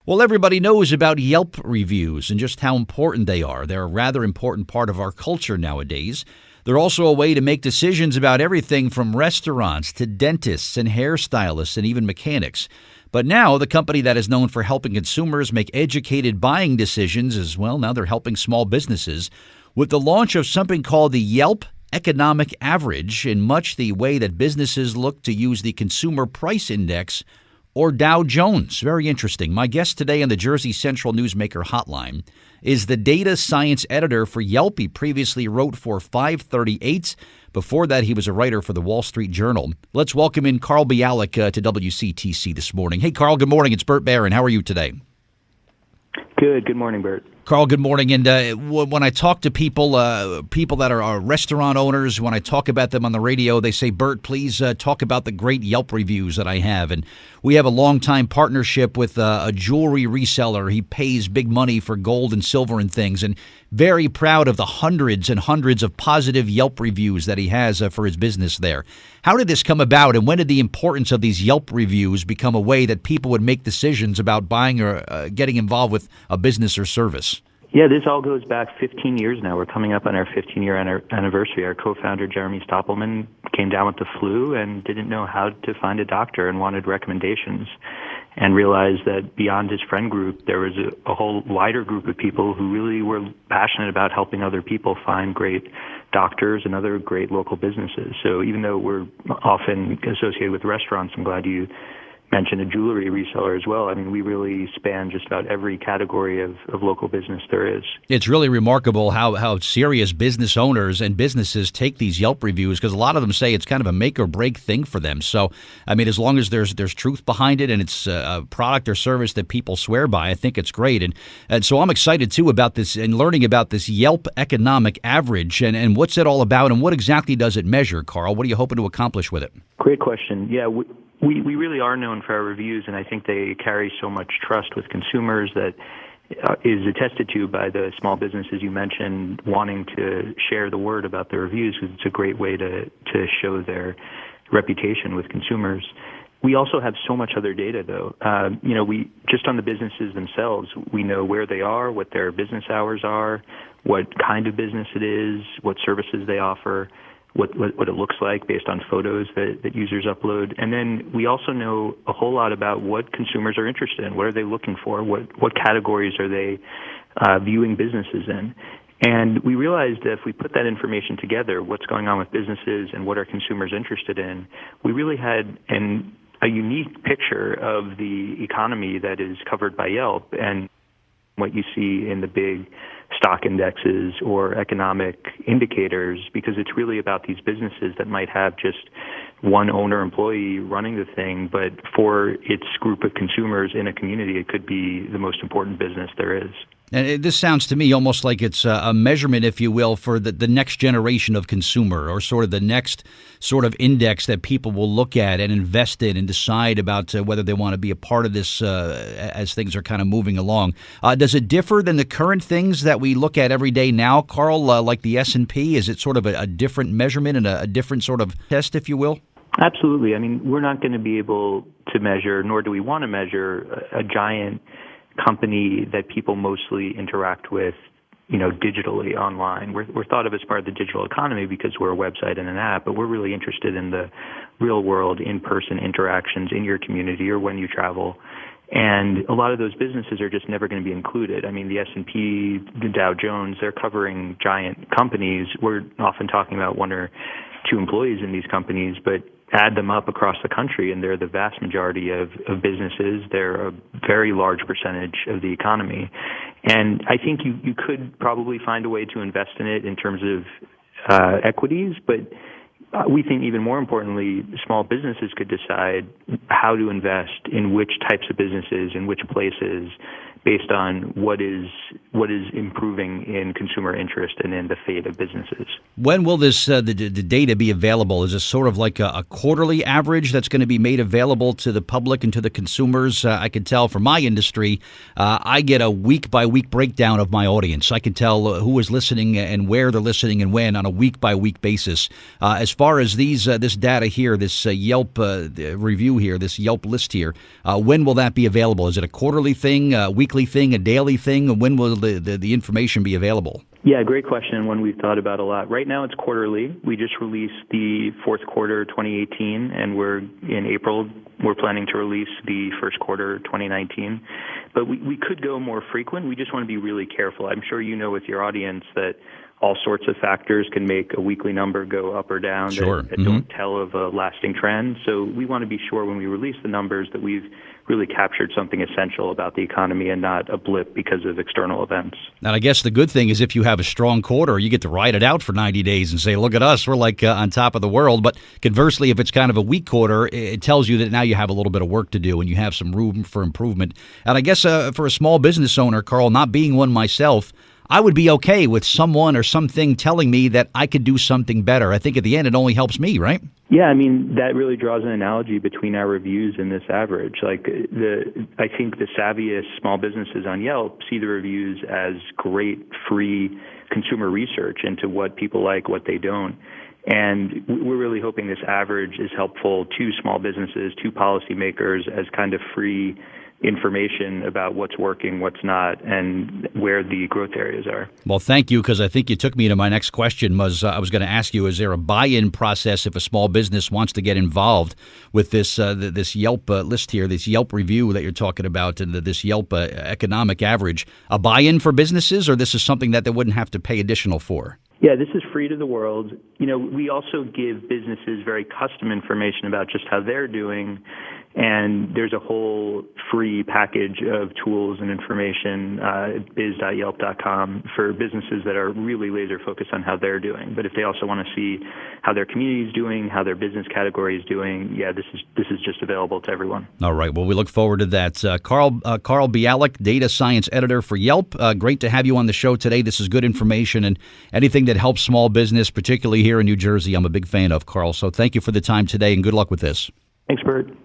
Well, everybody knows about Yelp reviews and just how important they are. They're a rather important part of our culture nowadays. They're also a way to make decisions about everything from restaurants to dentists and hairstylists and even mechanics. But now the company that is known for helping consumers make educated buying decisions as well, now they're helping small businesses with the launch of something called the Yelp Economic Average, in much the way that businesses look to use the Consumer Price Index or Dow Jones. Very interesting. My guest today on the Jersey Central Newsmaker Hotline is the data science editor for Yelp. He previously wrote for 538. Before that, he was a writer for the Wall Street Journal. Let's welcome in Carl Bialik to WCTC this morning. Hey, Carl, good morning. It's Bert Barron. How are you today? Good morning, Bert. Carl, good morning. And when I talk to people that are restaurant owners, when I talk about them on the radio, they say, Bert, please talk about the great Yelp reviews that I have. And we have a long-time partnership with a jewelry reseller. He pays big money for gold and silver and things, and very proud of the hundreds and hundreds of positive Yelp reviews that he has for his business there. How did this come about, and when did the importance of these Yelp reviews become a way that people would make decisions about buying or getting involved with a business or service? Yeah, this all goes back 15 years now. We're coming up on our 15-year anniversary. Our co-founder, Jeremy Stoppelman, came down with the flu and didn't know how to find a doctor and wanted recommendations, and realized that beyond his friend group, there was a whole wider group of people who really were passionate about helping other people find great doctors and other great local businesses. So even though we're often associated with restaurants, I'm glad you mentioned a jewelry reseller as well. I mean, we really span just about every category of local business there is. It's really remarkable how serious business owners and businesses take these Yelp reviews, because a lot of them say it's kind of a make or break thing for them. So, I mean, as long as there's truth behind it and it's a product or service that people swear by, I think it's great. And so I'm excited, too, about this and learning about this Yelp Economic Average and what's it all about and what exactly does it measure, Carl? What are you hoping to accomplish with it? Great question. Yeah, we really are known for our reviews, and I think they carry so much trust with consumers that is attested to by the small businesses you mentioned wanting to share the word about their reviews, because it's a great way to show their reputation with consumers. We also have so much other data, though. We just on the businesses themselves, we know where they are, what their business hours are, what kind of business it is, what services they offer, what it looks like based on photos that users upload. And then we also know a whole lot about what consumers are interested in. What are they looking for? What categories are they viewing businesses in? And we realized that if we put that information together, what's going on with businesses and what are consumers interested in, we really had a unique picture of the economy that is covered by Yelp and what you see in the big stock indexes or economic indicators, because it's really about these businesses that might have just one owner-employee running the thing, but for its group of consumers in a community, it could be the most important business there is. And this sounds to me almost like it's a measurement, if you will, for the next generation of consumer, or sort of the next sort of index that people will look at and invest in and decide about whether they want to be a part of this as things are kind of moving along. Does it differ than the current things that we look at every day now, Carl, like the S&P? Is it sort of a different measurement and a different sort of test, if you will? Absolutely. I mean, we're not going to be able to measure, nor do we want to measure, a giant company that people mostly interact with, digitally online. We're thought of as part of the digital economy because we're a website and an app, but we're really interested in the real world, in-person interactions in your community or when you travel. And a lot of those businesses are just never going to be included. I mean, the S&P, the Dow Jones, they're covering giant companies. We're often talking about one or two employees in these companies, but add them up across the country, and they're the vast majority of businesses. They're a very large percentage of the economy. And I think you could probably find a way to invest in it in terms of equities, but we think even more importantly, small businesses could decide how to invest in which types of businesses, in which places, based on what is improving in consumer interest and in the fate of businesses. When will this the data be available? Is this sort of like a quarterly average that's going to be made available to the public and to the consumers? I can tell from my industry, I get a week-by-week breakdown of my audience. I can tell who is listening and where they're listening and when on a week-by-week basis. As far as this data here, this Yelp review here, this Yelp list here, when will that be available? Is it a quarterly thing, a weekly thing, a daily thing? When will the information be available? Yeah, great question, and one we've thought about a lot. Right now it's quarterly. We just released the fourth quarter 2018, and we're in April. We're planning to release the first quarter 2019. But we could go more frequent. We just want to be really careful. I'm sure you know with your audience that all sorts of factors can make a weekly number go up or down that don't tell of a lasting trend. So we want to be sure when we release the numbers that we've really captured something essential about the economy and not a blip because of external events. And I guess the good thing is if you have a strong quarter, you get to ride it out for 90 days and say, look at us, we're like on top of the world. But conversely, if it's kind of a weak quarter, it tells you that now you have a little bit of work to do and you have some room for improvement. And I guess for a small business owner, Carl, not being one myself, I would be okay with someone or something telling me that I could do something better. I think at the end, it only helps me, right? Yeah, I mean, that really draws an analogy between our reviews and this average. I think the savviest small businesses on Yelp see the reviews as great free consumer research into what people like, what they don't. And we're really hoping this average is helpful to small businesses, to policymakers as kind of free information about what's working, what's not, and where the growth areas are. Well, thank you, because I think you took me to my next question. I was going to ask you, is there a buy-in process if a small business wants to get involved with this Yelp list here, this Yelp review that you're talking about, and this Yelp Economic Average? A buy-in for businesses, or this is something that they wouldn't have to pay additional for? Yeah, this is free to the world. We also give businesses very custom information about just how they're doing, and there's a whole free package of tools and information at biz.yelp.com for businesses that are really laser focused on how they're doing. But if they also want to see how their community is doing, how their business category is doing, yeah, this is just available to everyone. All right. Well, we look forward to that. Carl Bialik, data science editor for Yelp. Great to have you on the show today. This is good information, and anything that helps small business, particularly here in New Jersey, I'm a big fan of, Carl. So thank you for the time today, and good luck with this. Thanks, Bert.